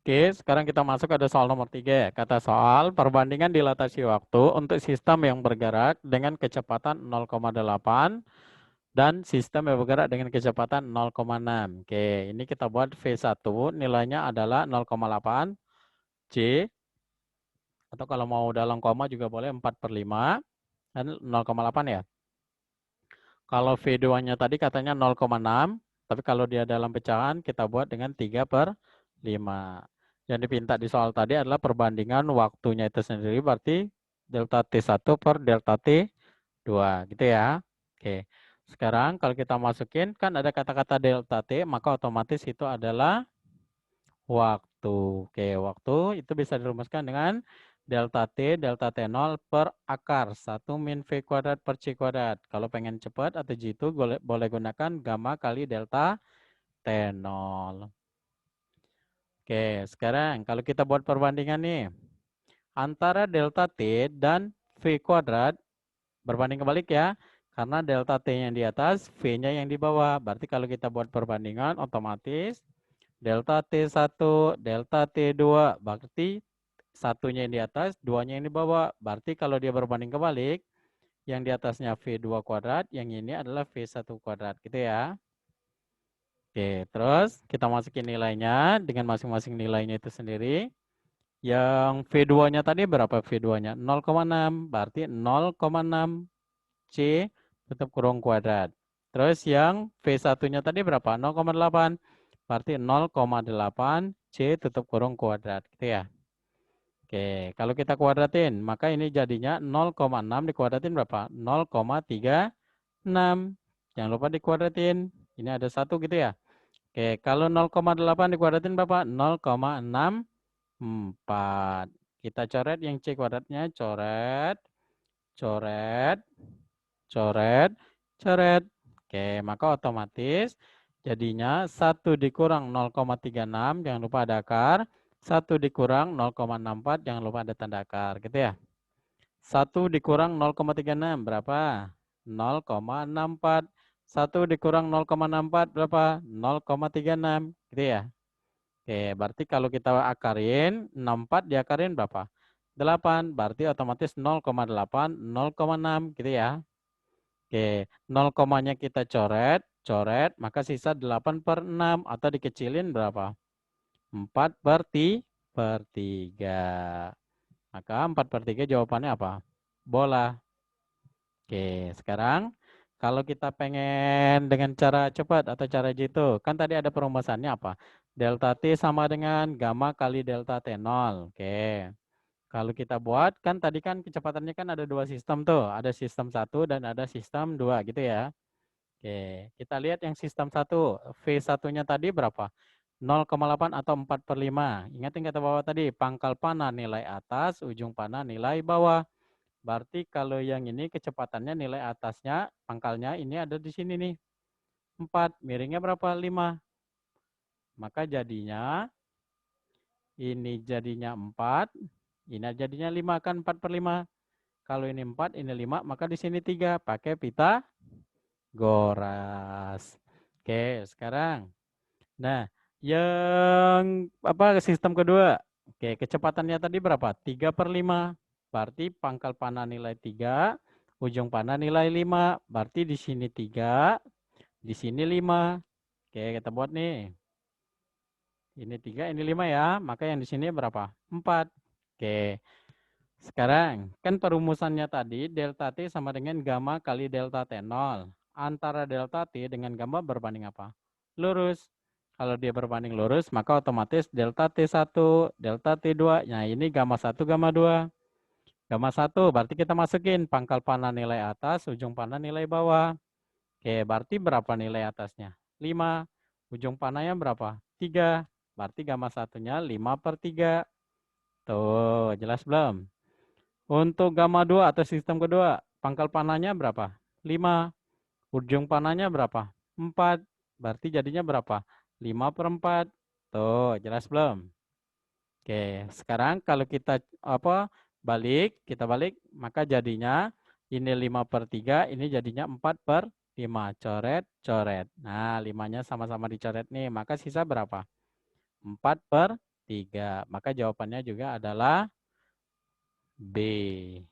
Oke, sekarang kita masuk ada soal nomor 3. Kata soal, perbandingan dilatasi waktu untuk sistem yang bergerak dengan kecepatan 0,8 dan sistem yang bergerak dengan kecepatan 0,6. Oke, ini kita buat V1, nilainya adalah 0,8 C, atau kalau mau dalam koma juga boleh 4/5, dan 0,8 ya. Kalau V2-nya tadi katanya 0,6, tapi kalau dia dalam pecahan kita buat dengan 3/5. Yang dipinta di soal tadi adalah perbandingan waktunya itu sendiri, berarti delta T1 per delta T2, gitu ya. Oke, sekarang kalau kita masukin, kan ada kata-kata delta T, maka otomatis itu adalah waktu. Oke, waktu itu bisa dirumuskan dengan delta T0 per akar 1 min V kuadrat per C kuadrat. Kalau pengen cepat atau jitu boleh gunakan gamma kali delta T0. Oke, sekarang kalau kita buat perbandingan nih, antara delta T dan V kuadrat, berbanding kebalik ya, karena delta T yang di atas, V-nya yang di bawah. Berarti kalau kita buat perbandingan, otomatis delta T1, delta T2, berarti satunya yang di atas, duanya yang di bawah. Berarti kalau dia berbanding kebalik, yang di atasnya V2 kuadrat, yang ini adalah V1 kuadrat, gitu ya. Oke, terus kita masukin nilainya dengan masing-masing nilainya itu sendiri. Yang V2-nya tadi berapa V2-nya? 0,6, berarti 0,6 C tutup kurung kuadrat. Terus yang V1-nya tadi berapa? 0,8, berarti 0,8 C tutup kurung kuadrat, gitu ya. Oke, kalau kita kuadratin, maka ini jadinya 0,6 dikuadratin berapa? 0,36. Jangan lupa dikuadratin. Ini ada 1 gitu ya. Oke, kalau 0,8 dikuadratin berapa? 0,64. Kita coret yang C kuadratnya, coret, coret, coret, coret. Oke, maka otomatis jadinya 1 dikurang 0,36, jangan lupa ada akar. 1 dikurang 0,64, jangan lupa ada tanda akar, gitu ya. 1 dikurang 0,36 berapa? 0,64. 1 dikurang 0,64 berapa? 0,36, gitu ya. Oke, berarti kalau kita akarin, 64 diakarin berapa? 8, berarti otomatis 0,8, 0,6, gitu ya. Oke, 0 komanya kita coret, coret, maka sisa 8/6 atau dikecilin berapa? 4/3. Maka 4/3 jawabannya apa? Bola. Oke, sekarang kalau kita pengen dengan cara cepat atau cara jitu, kan tadi ada perumusannya apa? Delta T sama dengan gamma kali delta T0. Oke. Kalau kita buat, kan tadi kan kecepatannya kan ada 2 sistem tuh. Ada sistem 1 dan ada sistem 2 gitu ya. Oke, kita lihat yang sistem 1. V1-nya tadi berapa? 0,8 atau 4/5. Ingat yang kata bawah tadi, pangkal panah nilai atas, ujung panah nilai bawah. Berarti kalau yang ini kecepatannya nilai atasnya, pangkalnya ini ada di sini nih. 4, miringnya berapa? 5. Maka jadinya, ini jadinya 4, ini jadinya 5, kan 4/5. Kalau ini 4, ini 5, maka di sini 3. Pakai Pitagoras. Oke, sekarang. Nah, yang apa sistem kedua? Oke, kecepatannya tadi berapa? 3/5. Berarti pangkal panah nilai 3, ujung panah nilai 5. Berarti di sini 3, di sini 5. Oke, kita buat nih. Ini 3, ini 5 ya. Maka yang di sini berapa? 4. Oke. Sekarang, kan perumusannya tadi delta T sama dengan gamma kali delta T0. Antara delta T dengan gamma berbanding apa? Lurus. Kalau dia berbanding lurus, maka otomatis delta T1, delta T2. Nah, ini gamma 1, gamma 2. Gamma 1 berarti kita masukin pangkal panah nilai atas, ujung panah nilai bawah. Oke, berarti berapa nilai atasnya? 5. Ujung panahnya berapa? 3. Berarti gamma satunya 5/3. Tuh, jelas belum? Untuk gamma 2 atau sistem kedua, pangkal panahnya berapa? 5. Ujung panahnya berapa? 4. Berarti jadinya berapa? 5/4. Tuh, jelas belum? Oke, sekarang kalau kita kita balik, maka jadinya ini 5/3, ini jadinya 4/5. Coret, coret. Nah, 5-nya sama-sama dicoret nih, maka sisa berapa? 4/3. 3. Maka jawabannya juga adalah B.